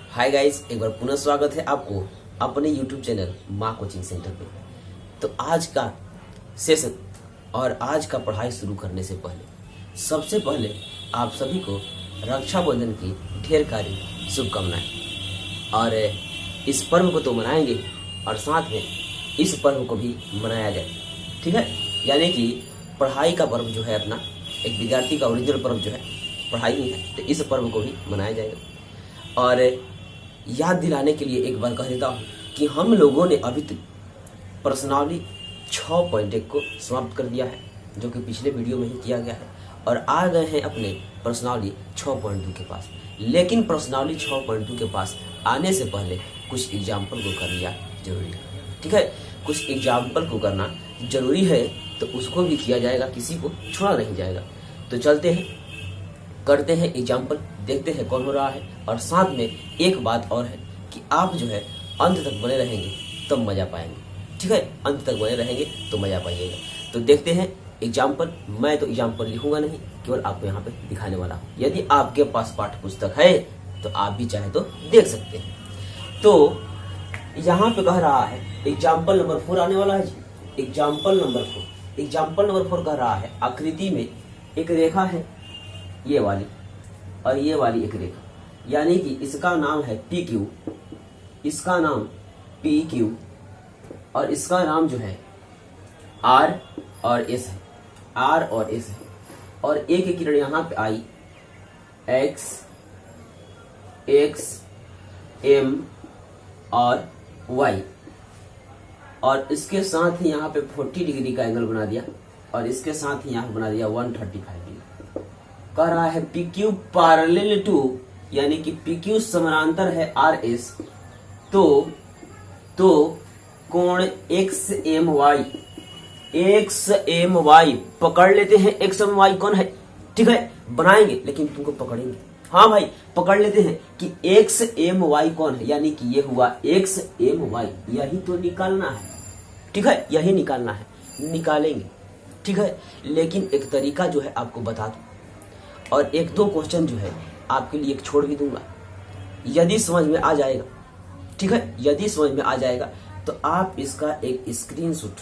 Hi guys, एक बार पुनः स्वागत है आपको अपने YouTube चैनल माँ कोचिंग सेंटर पे। तो आज का सेशन और आज का पढ़ाई शुरू करने से पहले सबसे पहले आप सभी को रक्षाबंधन की ढेर सारी शुभकामनाएं। और इस पर्व को तो मनाएंगे और साथ में इस पर्व को भी मनाया जाए, ठीक है। यानी कि पढ़ाई का पर्व जो है अपना, एक विद्यार्थी का ओरिजिनल पर्व जो है पढ़ाई ही है, तो इस पर्व को भी मनाया जाएगा। और याद दिलाने के लिए एक बार कह देता हूँ कि हम लोगों ने अभी तक पर्सनाली 6.1 को समाप्त कर दिया है, जो कि पिछले वीडियो में ही किया गया है, और आ गए हैं अपने पर्सनाली 6.2 के पास। लेकिन पर्सनाली 6.2 के पास आने से पहले कुछ एग्जाम्पल को कर लिया जरूरी है, ठीक है। कुछ एग्जाम्पल को करना जरूरी है, तो उसको भी किया जाएगा, किसी को छोड़ा नहीं जाएगा। तो चलते हैं, करते हैं एग्जाम्पल, देखते हैं कौन हो रहा है। और साथ में एक बात और है कि आप जो है अंत तक बने रहेंगे तब मजा पाएंगे, ठीक है। अंत तक बने रहेंगे तो मजा पाइएगा। तो देखते हैं एग्जाम्पल। मैं तो एग्जाम्पल लिखूंगा नहीं, केवल आपको यहाँ पे दिखाने वाला हूँ। यदि आपके पास पाठ्य पुस्तक है तो आप भी चाहे तो देख सकते हैं। तो यहाँ पे कह रहा है एग्जाम्पल नंबर 4 आने वाला है जी। एग्जाम्पल नंबर 4 कह रहा है आकृति में एक रेखा है, ये वाली और ये वाली एक रेखा, यानी कि इसका नाम है PQ, इसका नाम PQ, और इसका नाम जो है R और S है, R और S है। और एक किरण यहाँ पे आई X, M और Y, और इसके साथ ही यहाँ पे 40 डिग्री का एंगल बना दिया, और इसके साथ ही यहाँ बना दिया 135 डिग्री। कह रहा है PQ पैरेलल टू, यानी कि PQ समानांतर है RS, तो कोण XMY पकड़ लेते हैं। XMY कौन है, ठीक है, बनाएंगे लेकिन तुमको पकड़ेंगे। हाँ भाई, पकड़ लेते हैं कि XMY कौन है, यानी कि ये हुआ XMY, यही तो निकालना है, ठीक है, यही निकालना है, निकालेंगे, ठीक है। लेकिन एक तरीका जो है आपको बता दूं, और एक दो क्वेश्चन जो है आपके लिए एक छोड़ भी दूंगा। यदि समझ में आ जाएगा, ठीक है, यदि समझ में आ जाएगा तो आप इसका एक स्क्रीनशॉट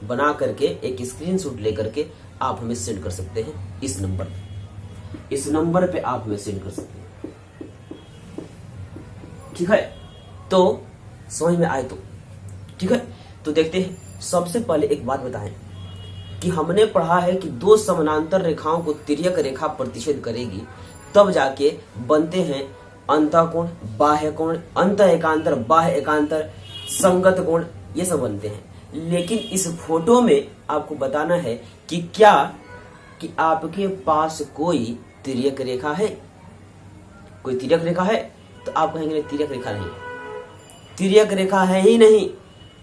बना करके, एक स्क्रीनशॉट लेकर के आप हमें सेंड कर सकते हैं इस नंबर पे। इस नंबर पे आप हमें सेंड कर सकते हैं, ठीक है। तो समझ में आए तो ठीक है। तो देखते हैं, सबसे पहले एक बात बताएं कि हमने पढ़ा है कि दो समानांतर रेखाओं को तिर्यक रेखा प्रतिच्छेद करेगी, तब जाके बनते हैं अंतःकोण, बाह्य कोण, अंत एकांतर, बाह्य एकांतर, संगत कोण, ये सब बनते हैं। लेकिन इस फोटो में आपको बताना है कि क्या कि आपके पास कोई तिर्यक रेखा है, कोई तिर्यक रेखा है, तो आप कहेंगे तिर्यक रेखा नहीं, तिर्यक रेखा है ही नहीं।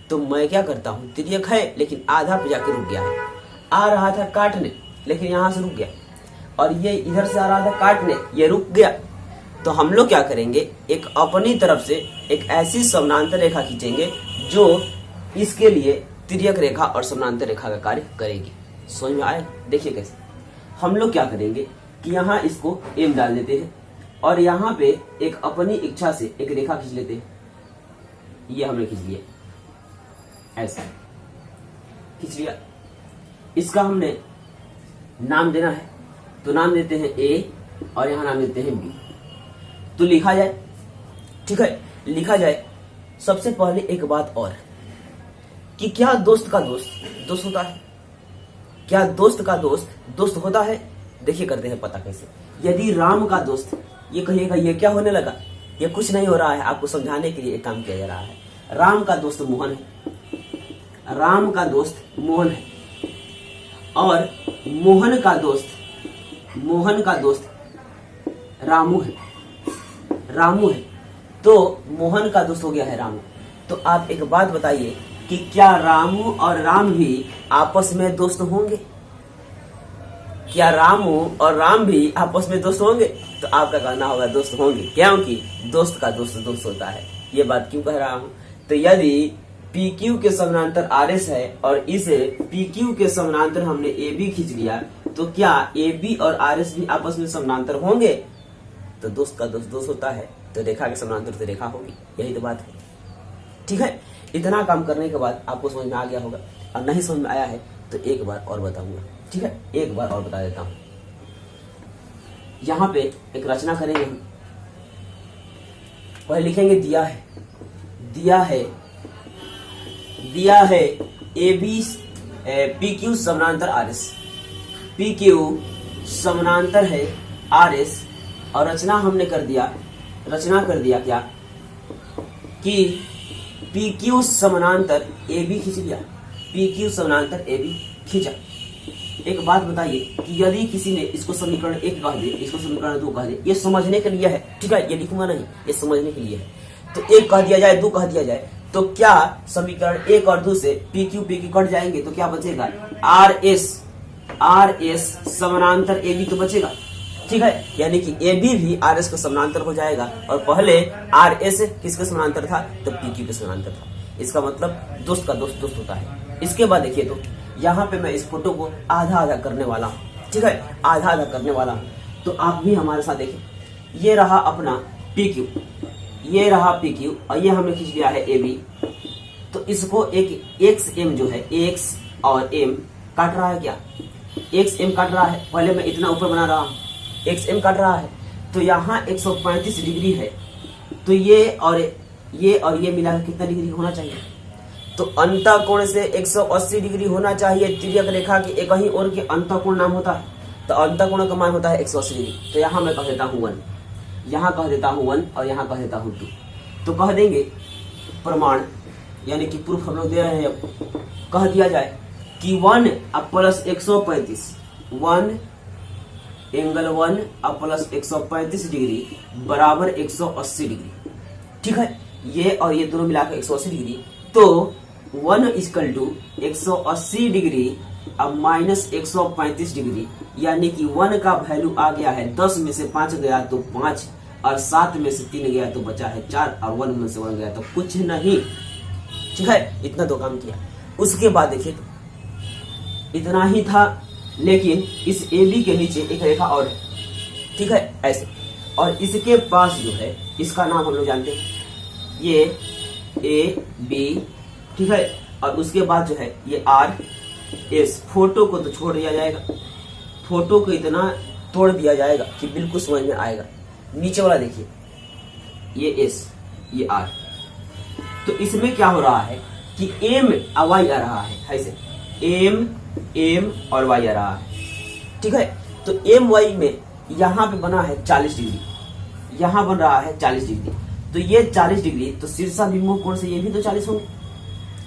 तो मैं क्या करता हूं, तिर्यक है लेकिन आधा पे जाके रुक गया है, आ रहा था काटने लेकिन यहां से रुक गया, और ये इधर से आ रहा था काटने, ये रुक गया। तो हम लोग क्या करेंगे, एक अपनी तरफ से एक ऐसी समानांतर रेखा खींचेंगे जो इसके लिए तिर्यक रेखा और समानांतर रेखा का कार्य करेगी। समझ में आए? देखिए कैसे हम लोग क्या करेंगे कि यहाँ इसको M डाल देते हैं, और यहाँ पे एक अपनी इच्छा से एक रेखा खींच लेते हैं। ये हमने खींच लिया, ऐसा खींच लिया। इसका हमने नाम देना है, तो नाम देते हैं A और यहाँ नाम देते हैं B। तो लिखा जाए, ठीक है, लिखा जाए। सबसे पहले एक बात और कि क्या दोस्त का दोस्त दोस्त होता है, क्या दोस्त का दोस्त दोस्त होता है? देखिए करते हैं पता कैसे। यदि राम का दोस्त, ये कहिएगा ये क्या होने लगा, ये कुछ नहीं हो रहा है, आपको समझाने के लिए एक काम किया जा रहा है। राम का दोस्त मोहन है, राम का दोस्त मोहन है, और मोहन का दोस्त रामू है, रामू है। तो मोहन का दोस्त हो गया है रामू। तो आप एक बात बताइए कि क्या रामू और राम भी आपस में दोस्त होंगे? क्या रामू और राम भी आपस में दोस्त होंगे? तो आपका कहना होगा दोस्त होंगे, क्योंकि दोस्त का दोस्त दोस्त होता है। ये बात क्यों कह रहा हूं, तो यदि PQ के समानांतर RS है और इस PQ के समानांतर हमने AB खींच लिया, तो क्या AB और RS भी आपस में समानांतर होंगे? तो दोस्त का दोस्त दोस्त होता है, तो रेखा के समानांतर तो रेखा होगी, यही तो बात है। ठीक है, इतना काम करने के बाद आपको समझ में आ गया होगा, और नहीं समझ में आया है तो एक बार और बताऊंगा। ठीक है, एक बार और बता देता हूं। यहां पे एक रचना करेंगे हम, पहले लिखेंगे दिया है, दिया है ए बी पी क्यू समानांतर आर एस, पी क्यू समानांतर है आर एस, और रचना हमने कर दिया, रचना कर दिया क्या कि पी क्यू समानांतर ए बी खींच लिया, पी क्यू समानांतर ए बी खींचा। एक बात बताइए कि यदि किसी ने इसको समीकरण 1 कह दे, इसको समीकरण 2 कह दे, ये समझने के लिए है। ठीक है, ये लिखूंगा नहीं, ये समझने के लिए है। तो 1 कह दिया जाए, 2 कह दिया जाए, तो क्या समीकरण 1 और 2 से पी क्यू कट जाएंगे, तो क्या बचेगा, आर एस समानांतर ए बी तो बचेगा। ठीक है, यानी कि ए बी भी आर एस का समानांतर हो जाएगा, और पहले आर एस किसके समानांतर था, तो पी क्यू के समानांतर था। इसका मतलब दोस्त का दोस्त दोस्त होता है। इसके बाद देखिए, तो यहाँ पे मैं इस फोटो को आधा आधा करने वाला हूँ। ठीक है, आधा आधा करने वाला हूँ, तो आप भी हमारे साथ देखिए। ये रहा अपना पी क्यू, ये रहा पी क्यू, और ये हमने खींच लिया है ए बी। तो इसको एक एक्स एम जो है, एक्स और एम काट रहा है क्या, एक्स एम काट रहा है। पहले मैं इतना ऊपर बना रहा हूँ, एक्स एम काट रहा है, तो यहाँ 135 डिग्री है। तो ये और ये मिलाकर कितना डिग्री होना चाहिए, तो अंतःकोण से 180 डिग्री होना चाहिए। तिर्यक रेखा की एक ही ओर के अंतःकोण नाम होता है, तो अंतःकोण का मान होता है 180 डिग्री। तो यहाँ मैं कह देता हूँ 1, यहाँ कह देता हूँ 1, और यहाँ कह देता हूँ 2। तो कह देंगे प्रमाण, यानी कि प्रूफ हम लोग दे रहे हैं। अब कह दिया जाए कि 1 अब प्लस 135, 1 एंगल 1 अब प्लस 135 डिग्री बराबर 180 डिग्री। ठीक है, ये और ये दोनों मिलाकर 180 डिग्री। तो 1 इक्वल टू 180 डिग्री अब माइनस 135 डिग्री, यानी कि 1 का वैल्यू आ गया है 10 में से 5 गया तो 5, और 7 में से 3 गया तो बचा है 4, और 1 में से 1 गया तो कुछ नहीं। ठीक है, इतना तो काम किया। उसके बाद देखिए, इतना ही था, लेकिन इस ए बी के नीचे एक रेखा और है। ठीक है, ऐसे, और इसके पास जो है, इसका नाम हम लोग जानते हैं, ये ए बी। ठीक है, और उसके बाद जो है ये आर एस। फोटो को तो छोड़ दिया जाएगा, फोटो को इतना तोड़ दिया जाएगा कि बिल्कुल समझ में आएगा। नीचे वाला देखिए, ये एस, ये आर। तो इसमें क्या हो रहा है कि एम और वाई आ रहा है, ऐसे एम और वाई आ रहा है। ठीक है, तो एम वाई में यहाँ पे बना है 40 डिग्री, यहाँ बन रहा है 40 डिग्री। तो ये 40 डिग्री, तो शीर्षाभिमुख कोण से ये भी तो 40 होंगे।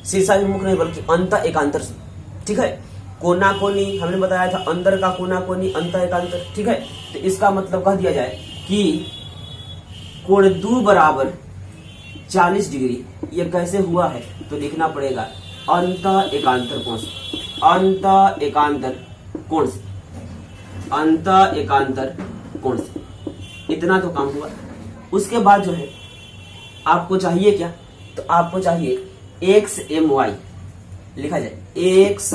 शीर्षाभिमुख नहीं बल्कि अंत एकांतर से। ठीक है, कोना कोनी हमने बताया था, अंदर का कोना कोनी, अंत एकांतर। ठीक है, तो इसका मतलब कह दिया जाए कि कोण 2 बराबर 40 डिग्री। ये कैसे हुआ है, तो लिखना पड़ेगा अंत एकांतर कोण से, अंत एकांतर कोण से, अंत एकांतर कोण से। इतना तो काम हुआ। उसके बाद जो है आपको चाहिए क्या, तो आपको चाहिए एक्स एम वाई लिखा जाए, X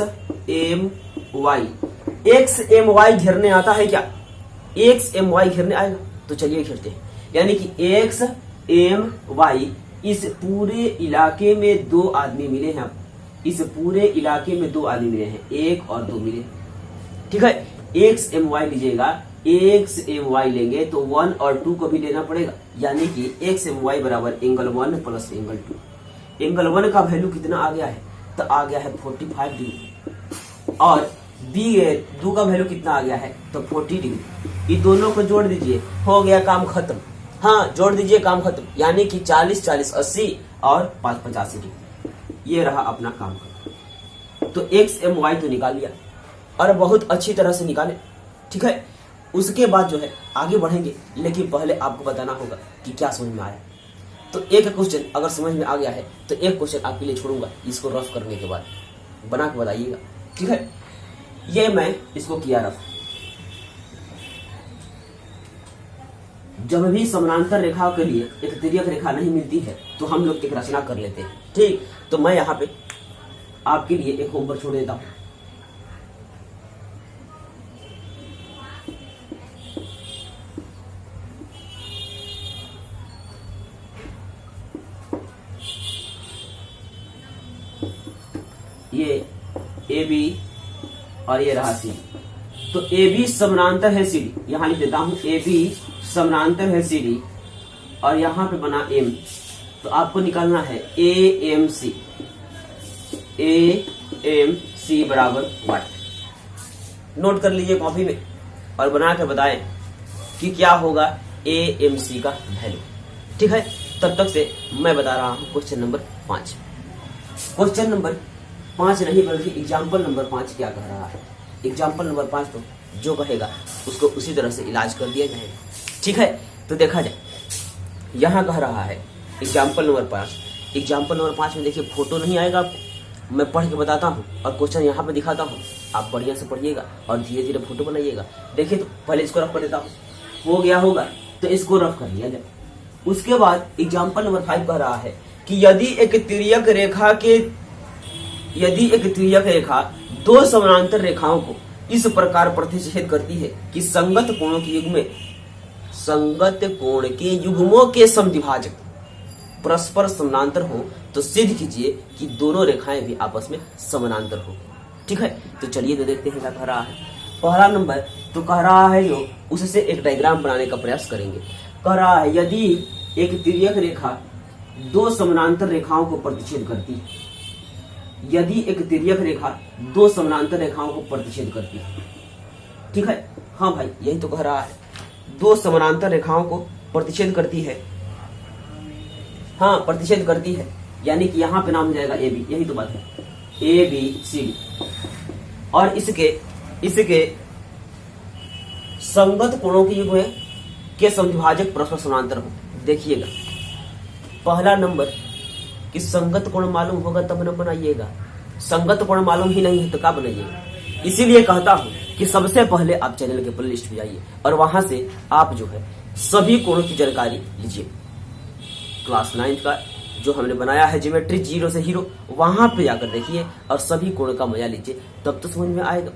M Y. X M Y घेरने आता है क्या, एक्स एम वाई घेरने आएगा, तो चलिए घेरते हैं। यानी कि एक्स एम वाई, इस पूरे इलाके में 2 आदमी मिले हैं। इस पूरे इलाके में 2 आदमी मिले हैं, 1 और 2 मिले। ठीक है, एक्स एम वाई लीजिएगा, एक्स एम वाई लेंगे तो 1 और 2 को भी लेना पड़ेगा, यानी कि एक्स एम वाई बराबर एंगल 1 प्लस एंगल 2। एंगल 1 का वैल्यू कितना आ गया है, तो आ गया है 45 डिग्री, और बी 2 का वैल्यू कितना आ गया है, तो 40 डिग्री। ये दोनों को जोड़ दीजिए, हो गया काम खत्म। हाँ, जोड़ दीजिए, काम खत्म। यानी कि 40 40 80 और 5 85 डिग्री। ये रहा अपना काम खत्म। तो एक्स एम वाई तो निकाल लिया, और बहुत अच्छी तरह से निकाले। ठीक है, उसके बाद जो है आगे बढ़ेंगे, लेकिन पहले आपको बताना होगा कि क्या समझ में आया। तो एक क्वेश्चन अगर समझ में आ गया है तो एक क्वेश्चन आपके लिए छोड़ूंगा, इसको रफ करने के बाद बना के बताइएगा। ठीक है, ये मैं इसको किया रफ। जब भी समानांतर रेखा के लिए एक तिर्यक रेखा नहीं मिलती है तो हम लोग एक रचना कर लेते हैं। ठीक, तो मैं यहाँ पे आपके लिए एक होमवर्क छोड़ देता हूँ। ये ए बी और ये रहा सी। तो ए बी समानांतर है सी डी, यहां लिख देता हूं ए बी समानांतर है सी डी, और यहां पे बना एम। तो आपको निकालना है A M C, A M C बराबर वाट। नोट कर लीजिए कॉपी में और बना कर बताएं कि क्या होगा ए एम सी का वैल्यू। ठीक है, तब तक से मैं बता रहा हूं क्वेश्चन नंबर 5। क्वेश्चन नंबर 5 नहीं बल्कि एग्जाम्पल नंबर 5 क्या कह रहा है। एग्जाम्पल नंबर 5 तो जो कहेगा उसको उसी तरह से इलाज कर दिया जाएगा। ठीक है, तो देखा जाए यहां कह रहा है एग्जाम्पल नंबर 5। एग्जाम्पल नंबर 5 में देखिए फोटो नहीं आएगा आपको, मैं पढ़ के बताता हूँ और क्वेश्चन यहाँ पे दिखाता हूँ। आप बढ़िया से पढ़िएगा और धीरे धीरे फोटो बनाइएगा। देखिए तो पहले इसको रफ कर देता हूँ, हो गया होगा तो इसको रफ कर लिया जाए। उसके बाद एग्जाम्पल नंबर 5 कह रहा है कि यदि एक तिर्यक रेखा दो समानांतर रेखाओं को इस प्रकार प्रतिच्छेद करती है कि संगत कोणों के युग्मों के समद्विभाजक परस्पर समानांतर हो, तो सिद्ध कीजिए कि दोनों रेखाएं भी आपस में समानांतर हो। ठीक है, तो चलिए तो देखते हैं क्या कह रहा है। पहला नंबर तो कह रहा है जो उससे एक डायग्राम बनाने का प्रयास करेंगे। कह रहा है यदि एक तिर्यक रेखा दो समानांतर रेखाओं को प्रतिच्छेद करती है, यदि एक तिर्यक रेखा दो समानांतर रेखाओं को प्रतिच्छेद करती है। ठीक है, हाँ भाई यही तो कह रहा है, दो समानांतर रेखाओं को प्रतिच्छेद करती है। हाँ प्रतिच्छेद करती है, यानी कि यहाँ पे नाम हो जाएगा ए बी, यही तो बात है, ए बी सी डी। और इसके संगत कोणों के युग्म के समद्विभाजक परस्पर समानांतर हो। देखिएगा पहला नंबर कि संगत कोण मालूम होगा तब न बनाइएगा, संगत कोण मालूम ही नहीं है तो क्या बनाइएगा। इसीलिए कहता हूं कि सबसे पहले आप चैनल के प्ले लिस्ट पे जाइए और वहां से आप जो है सभी कोणों की जानकारी लीजिए। क्लास 9 का जो हमने बनाया है ज्योमेट्री 0 से हीरो, वहां पे जाकर देखिए और सभी कोणों का मजा लीजिए, तब तो समझ में आएगा,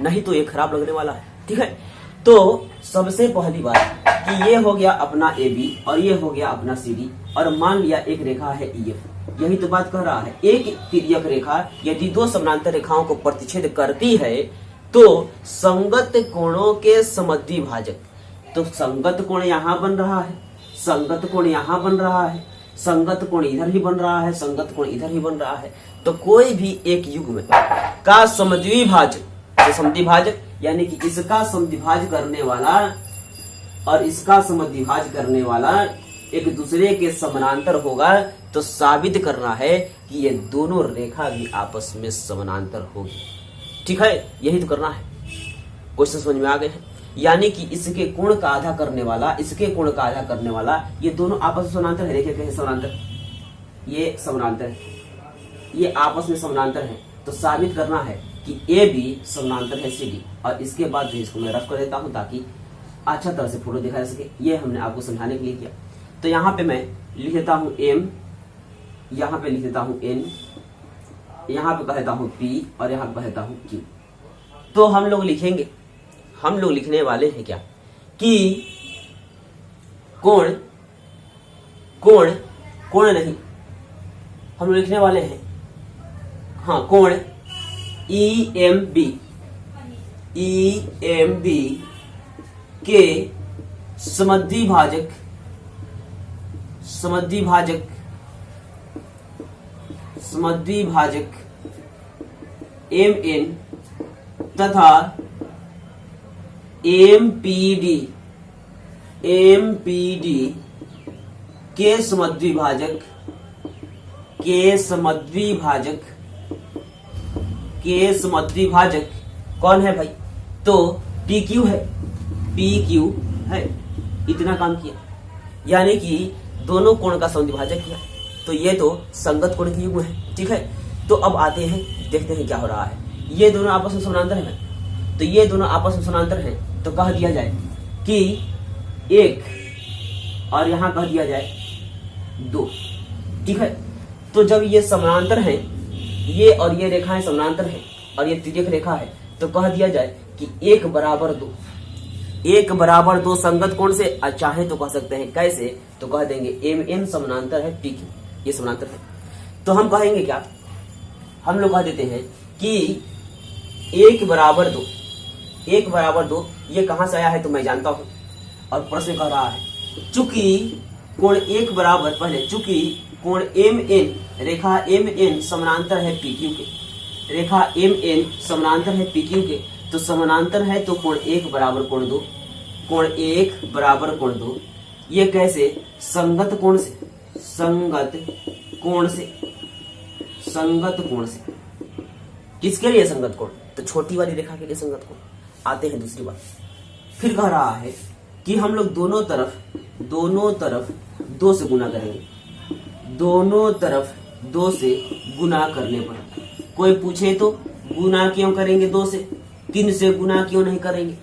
नहीं तो ये खराब लगने वाला है। ठीक है, तो सबसे पहली बात कि ये हो गया अपना ए बी और ये हो गया अपना सी डी, और मान लिया एक रेखा है ई एफ। यही तो बात कह रहा है, एक तिर्यक रेखा यदि दो समानांतर रेखाओं को प्रतिच्छेद करती है तो संगत कोणों के समद्विभाजक, तो संगत कोण यहाँ बन रहा है, संगत कोण यहाँ बन रहा है, संगत कोण इधर ही बन रहा है, संगत कोण इधर ही बन रहा है, तो कोई भी एक युग्म का समद्विभाजक, तो समद्विभाजक यानी कि इसका समद्विभाज करने वाला और इसका समद्विभाज करने वाला एक दूसरे के समानांतर होगा, तो साबित करना है कि ये दोनों रेखा भी आपस में समानांतर होगी। ठीक है, यही तो करना है। क्वेश्चन समझ में आ गए हैं, यानी कि इसके कोण का आधा करने वाला, इसके कोण का आधा करने वाला, ये दोनों आपस में समानांतर है। देखिए कैसे समानांतर, ये समानांतर है, ये आपस में समानांतर है, तो साबित करना है कि ए बी समानांतर है सी डी। और इसके बाद जो इसको मैं रफ कर देता हूं ताकि अच्छा तरह से फोटो दिखा जा सके, ये हमने आपको समझाने के लिए किया। तो यहाँ पे मैं लिख देता हूं एम, यहाँ पे लिख देता हूं एन, यहाँ पे कहता हूं पी और यहाँ पे कहता हूं क्यू। तो हम लोग लिखेंगे, हम लोग लिखने वाले हैं क्या कि कोण नहीं, हम लोग लिखने वाले हैं हाँ कोण ई एम बी के समद्विभाजक एम एन तथा एम पी डी के समद्विभाजक कौन है भाई, तो टी क्यू है, पी क्यू है। इतना काम किया, यानी कि दोनों कोण का समद्विभाजक किया, तो ये तो संगत कोण के युग्म है। ठीक है, तो अब आते हैं, देखते हैं क्या हो रहा है। ये दोनों आपस में समानांतर है, तो ये दोनों आपस में समानांतर है, तो कह दिया जाए कि एक और यहां कह दिया जाए दो। ठीक है, तो जब ये समानांतर है, ये और ये रेखाएं समानांतर है और ये तिर्यक रेखा है, तो कह दिया जाए कि 1 बराबर 2, 1 बराबर 2 संगत कोण से, चाहे तो कह सकते हैं कैसे, तो कह देंगे एम एन समानांतर है पी क्यू, ये समानांतर है। तो हम कहेंगे क्या हम लोग कह देते हैं कि 1 बराबर 2, 1 बराबर 2 ये कहां से आया है तो मैं जानता हूं। और प्रश्न कह रहा है चूंकि कोण 1 बराबर, पहले चूंकि कोण MN, रेखा MN समानांतर है PQ के, रेखा MN समानांतर है PQ के, तो समानांतर है तो कोण 1 बराबर कोण 2, कोण 1 बराबर कोण 2, ये कैसे? संगत कोण से, संगत कोण से, संगत कोण से। किसके लिए संगत कोण? तो छोटी वाली रेखा के लिए संगत कोण। आते हैं दूसरी बात, फिर कह रहा है कि हम लोग दोनों तरफ 2 से गुना करेंगे, दोनों तरफ 2 से गुना करने पर। कोई पूछे तो गुना क्यों करेंगे 2 से, 3 से गुना क्यों नहीं करेंगे?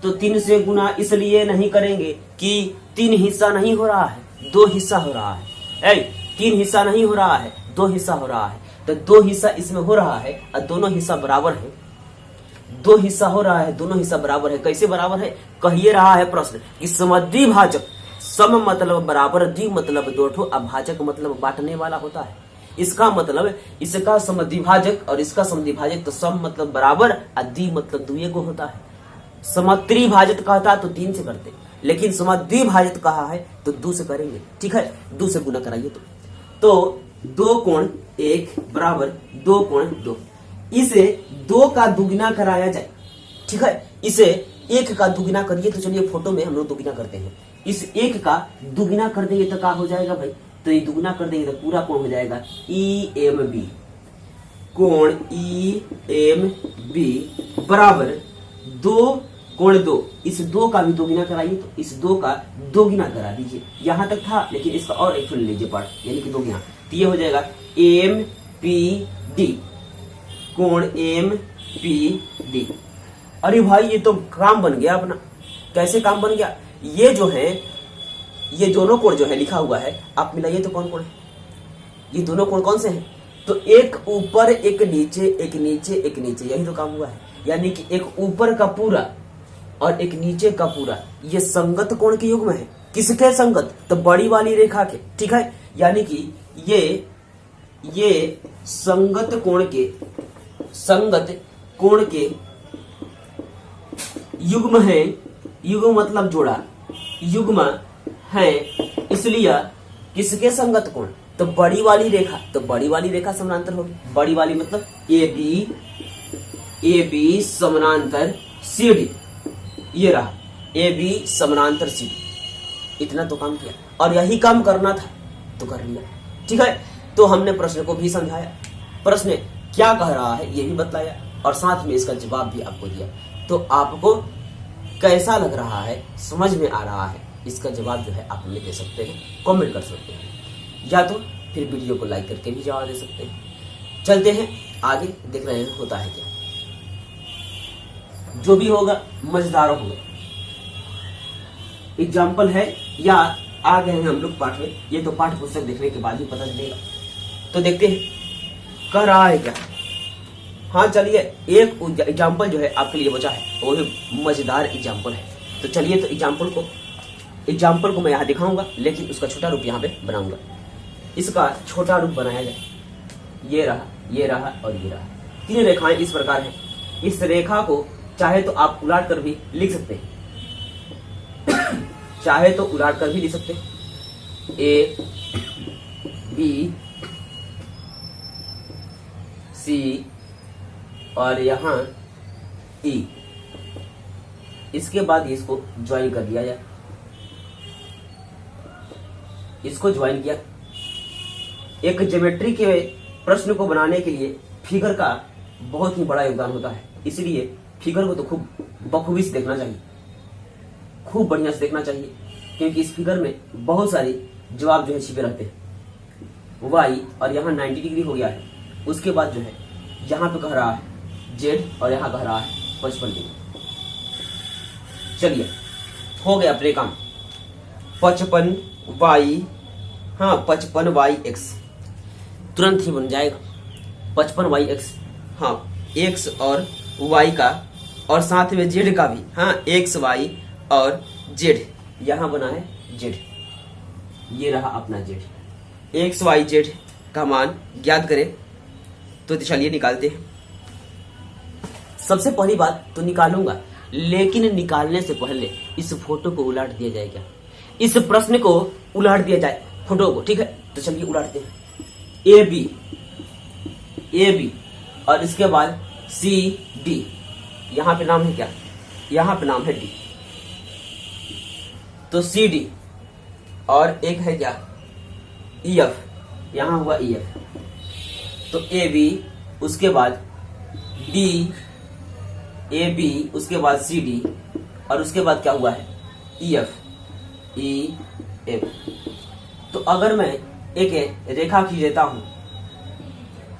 तो 3 से गुना इसलिए नहीं करेंगे कि 3 हिस्सा नहीं हो रहा है, 2 हिस्सा हो रहा है। 3 हिस्सा नहीं हो रहा है, 2 हिस्सा हो रहा है। तो 2 हिस्सा इसमें हो रहा है और दोनों हिस्सा बराबर है, 2 हिस्सा हो रहा है, दोनों हिस्सा बराबर है। कैसे बराबर है? कहिए रहा है प्रश्न कि समद्विभाजक, सम मतलब बराबर, द्वि मतलब 2 ठो, अभाजक मतलब बांटने वाला होता है। इसका मतलब इसका समद्विभाजक और इसका समद्विभाजक, तो सम मतलब बराबर और द्वि मतलब दुए को होता है। समत्रिभाजित कहता तो 3 से करते, लेकिन समद्विभाजित कहा है तो 2 से करेंगे। ठीक है, 2 से गुना कराइए तो 2 कोण 1 बराबर 2 कोण 2। इसे 2 का दुगुना कराया जाए, ठीक है, इसे 1 का दुगुना करिए। तो चलिए फोटो में हम लोग दुगुना करते हैं। इस 1 का दुगुना कर देंगे तो क्या हो जाएगा भाई? तो ये दुगुना कर देंगे तो पूरा कोण हो जाएगा EMB, कोण EMB बराबर 2 कोण 2। इस 2 का भी दोगुना कराइए, तो इस 2 का दोगुना करा दीजिए। यहां तक था, लेकिन इसका और एक ले लीजिए पार्ट, यानी कि दोगुना। तो ये हो जाएगा MPD, कोण MPD। अरे भाई ये तो काम बन गया अपना। कैसे काम बन गया? ये जो है, ये दोनों कोण जो है लिखा हुआ है, आप मिलाइए तो कौन कोण है? ये दोनों कोण कौन से हैं? तो एक ऊपर एक नीचे, एक नीचे एक नीचे, यही तो काम हुआ है। यानी कि एक ऊपर का पूरा और एक नीचे का पूरा, ये संगत कोण के युग्म है। किसके संगत? तो बड़ी वाली रेखा के। ठीक है, यानी कि ये संगत कोण के युग्म है। युग्म मतलब जोड़ा, युग्म है, इसलिए किसके संगत कोण? तो बड़ी वाली रेखा, तो बड़ी वाली रेखा समानांतर होगी। बड़ी वाली मतलब AB समानांतर CD, ये रहा AB समानांतर CD। इतना तो काम किया और यही काम करना था तो कर लिया। ठीक है, तो हमने प्रश्न को भी समझाया, प्रश्न क्या कह रहा है ये भी बतलाया और साथ में इसका जवाब भी आपको दिया। तो आपको कैसा लग रहा है, समझ में आ रहा है, इसका जवाब जो है आप हमें दे सकते हैं, कमेंट कर सकते हैं, या तो फिर वीडियो को लाइक करके भी जवाब दे सकते हैं। चलते हैं आगे, देख रहे हैं होता है क्या। जो भी होगा मजेदार होगा। एग्जाम्पल है या आ गए हैं हम लोग पाठ में, ये तो पाठ पुस्तक देखने के बाद ही पता चलेगा। तो देखते हैं कह रहा है क्या। हाँ चलिए, एक एग्जाम्पल जो है आपके लिए बचा है, वो भी मजेदार एग्जाम्पल है। तो चलिए, तो एग्जाम्पल को मैं यहाँ दिखाऊंगा, लेकिन उसका छोटा रूप यहाँ पे बनाऊंगा। इसका छोटा रूप बनाया जाए, ये रहा, ये रहा और ये रहा। 3 रेखाएं इस प्रकार हैं। इस रेखा को चाहे तो आप उलाट कर भी लिख सकते हैं, चाहे तो उलाट कर भी लिख सकते हैं। A B C और यहाँ E। इसके बाद इसको ज्वाइन कर दिया जाए, इसको ज्वाइन किया। एक ज्योमेट्री के प्रश्न को बनाने के लिए फिगर का बहुत ही बड़ा योगदान होता है, इसलिए फिगर को तो खूब बखूबी से देखना चाहिए, खूब बढ़िया से देखना चाहिए, क्योंकि इस फिगर में बहुत सारे जवाब जो है छिपे रहते हैं। वाई और यहाँ 90 डिग्री हो गया है। उसके बाद जो है यहाँ पे कह रहा है जेड और यहाँ कह रहा है 55 डिग्री। चलिए हो गया अपने काम। 55 वाई, हाँ 55 वाई एक्स तुरंत ही बन जाएगा। 55 वाई एक्स, हाँ एक्स और वाई का और साथ में जेड का भी, हाँ एक्स वाई और जेड, यहाँ बना है जेड, ये रहा अपना जेड। एक्स वाई जेड का मान ज्ञात करें। तो चलिए निकालते हैं। सबसे पहली बात तो निकालूंगा, लेकिन निकालने से पहले इस फोटो को उलट दिया जाए क्या, इस प्रश्न को उलट दिया जाए फोटो को, ठीक है। तो चलिए उलटते हैं। ए बी और इसके बाद सी डी, यहां पे नाम है क्या, यहां पे नाम है डी, तो सी डी और एक है क्या ई एफ, यहां हुआ ई एफ, तो ए बी उसके बाद डी, ए बी उसके बाद सी डी और उसके बाद क्या हुआ है ई एफ। तो अगर मैं एक रेखा खींच देता हूं,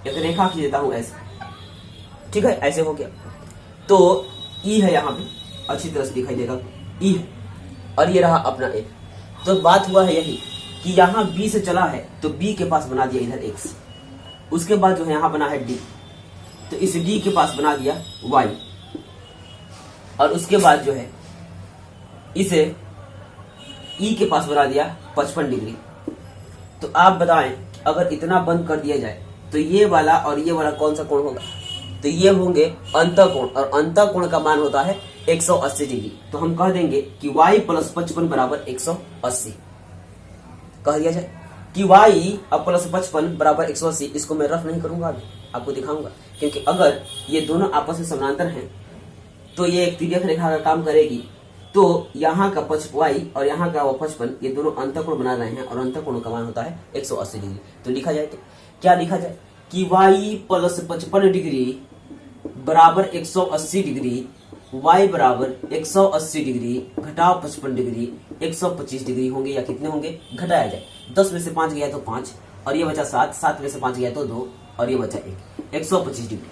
एक रेखा खींच देता हूं ऐसे, ठीक है, ऐसे हो गया। तो ई है यहां पे, अच्छी तरह से दिखाई देगा ई है, और ये रहा अपना ए। तो बात हुआ है यही कि यहां बी से चला है तो बी के पास बना दिया इधर एक्स, उसके बाद जो है यहां बना है डी, तो इस डी के पास बना दिया वाई, और उसके बाद जो है इसे ई के पास बना दिया 55 डिग्री। तो आप बताएं अगर इतना बंद कर दिया जाए तो ये वाला और ये वाला कौन सा कोण होगा, तो ये होंगे अंतःकोण, और अंतःकोण का मान होता है 180 डिग्री। तो हम कह देंगे कि y प्लस 55 बराबर 180, कह दिया जाए कि y प्लस 55 बराबर 180। इसको मैं रफ नहीं करूंगा, अभी आपको दिखाऊंगा, क्योंकि अगर ये दोनों आपस में समानांतर हैं तो ये एक तिर्यक रेखा का काम करेगी। तो यहाँ का y और यहाँ का 55 ये दोनों अंतःकोण बना रहे हैं, और अंतःकोण का मान होता है 180 डिग्री। तो लिखा जाए तो क्या लिखा जाए कि y प्लस 55 डिग्री बराबर 180 डिग्री, y बराबर 180 डिग्री घटाओ 55 डिग्री 125 डिग्री होंगे, या कितने होंगे घटाया जाए। 10 में से 5 गया तो 5, और ये बचा 7, 7 में से 5 गया तो 2, और ये बचा 1, 125 डिग्री।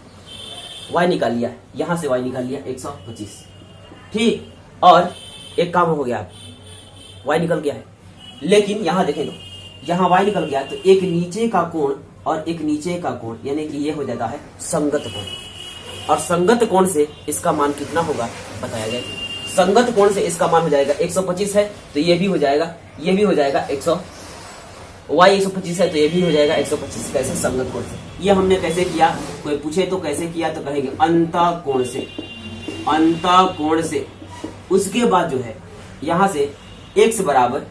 y निकाल लिया, यहां से y निकाल लिया 125, ठीक। और एक काम हो गया, y निकल गया है, लेकिन यहां देखें तो यहां y निकल गया तो एक नीचे का कोण और एक नीचे का कोण, यानी कि ये हो जाता है संगत कोण, और संगत कोण से इसका मान कितना होगा बताया जाए। संगत कोण से इसका मान हो जाएगा 125 है तो ये भी हो जाएगा, ये भी हो जाएगा 100, y 125 है तो ये भी हो जाएगा 125। कैसे? संगत कोण से। ये हमने कैसे किया, कोई पूछे तो कैसे किया, तो कहेंगे अंतःकोण से, अंतःकोण से। उसके बाद जो है यहां से x बराबर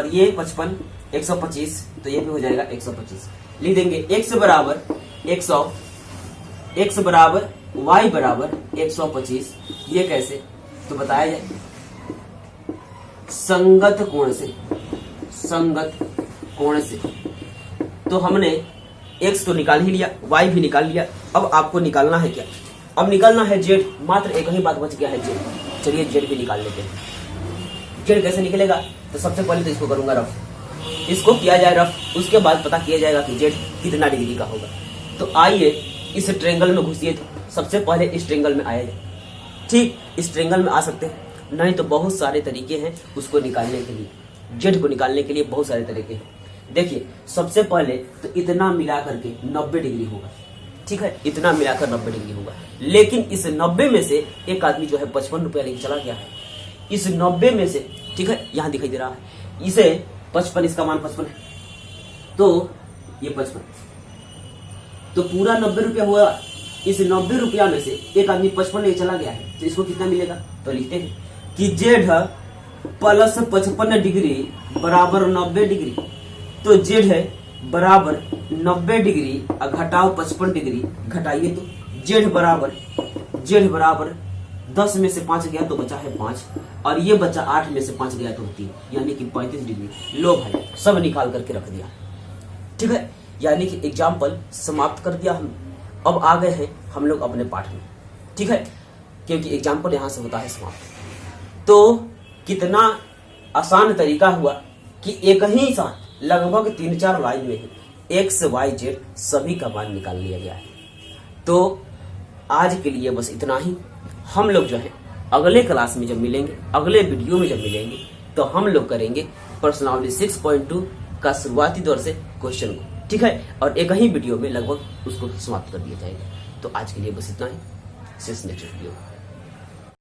ये 55 125, तो ये भी हो जाएगा 125। लिख देंगे x बराबर 100, x बराबर y बराबर 125। ये कैसे, तो बताया जाए संगत कोण से, संगत कोण से। तो हमने x तो निकाल ही लिया, y भी निकाल लिया। अब आपको निकालना है क्या, अब निकालना है z। मात्र एक ही बात बच गया है z। चलिए z भी निकाल लेते हैं। z कैसे निकलेगा, तो सबसे पहले तो इसको करूंगा रफ, इसको किया जाए रफ, उसके बाद पता किया जाएगा कि z कितना डिग्री का होगा। तो आइए इस ट्रेंगल में घुसिए, तो सबसे पहले इस ट्रेंगल में आया जाए, ठीक। इस ट्रेंगल में आ सकते हैं, नहीं तो बहुत सारे तरीके हैं उसको निकालने के लिए, z को निकालने के लिए बहुत सारे तरीके हैं। देखिए सबसे पहले तो इतना मिला करके 90 डिग्री होगा, ठीक है, इतना मिलाकर 90 डिग्री होगा। लेकिन इस 90 में से एक आदमी जो है 55 रुपया लेके चला गया है। इस 90 में से, ठीक है, यहां दिखाई दे रहा है, इसे 55, इसका मान 55 है, तो ये 55, तो पूरा 90 रुपया हुआ। इस 90 रुपया में से एक आदमी 55 लेके चला गया है, तो इसको कितना मिलेगा, तो लिखते हैं कि z प्लस 55 डिग्री बराबर 90 डिग्री। तो z है बराबर 90 डिग्री घटाओ 55 डिग्री, घटाइए तो z बराबर 10 में से 5 गया तो बचा है 5, और ये बचा 8 में से 5 गया तो 3, यानी कि 35 डिग्री। लो भाई सब निकाल करके रख दिया, ठीक है, यानी कि एग्जाम्पल समाप्त कर दिया हम। अब आ गए हैं हम लोग अपने पाठ में, ठीक है, क्योंकि एग्जाम्पल यहां से होता है समाप्त। तो कितना आसान तरीका हुआ कि एक ही साथ लगभग 3-4 लाइन में x, y, z सभी का मान निकाल लिया गया है। तो आज के लिए बस इतना ही। हम लोग जो है अगले क्लास में जब मिलेंगे, अगले वीडियो में जब मिलेंगे, तो हम लोग करेंगे पर्सनालिटी 6.2 का शुरुआती दौर से क्वेश्चन को, ठीक है, और एक ही वीडियो में लगभग उसको समाप्त कर दिया जाएगा। तो आज के लिए बस इतना ही, नेक्स्ट वीडियो।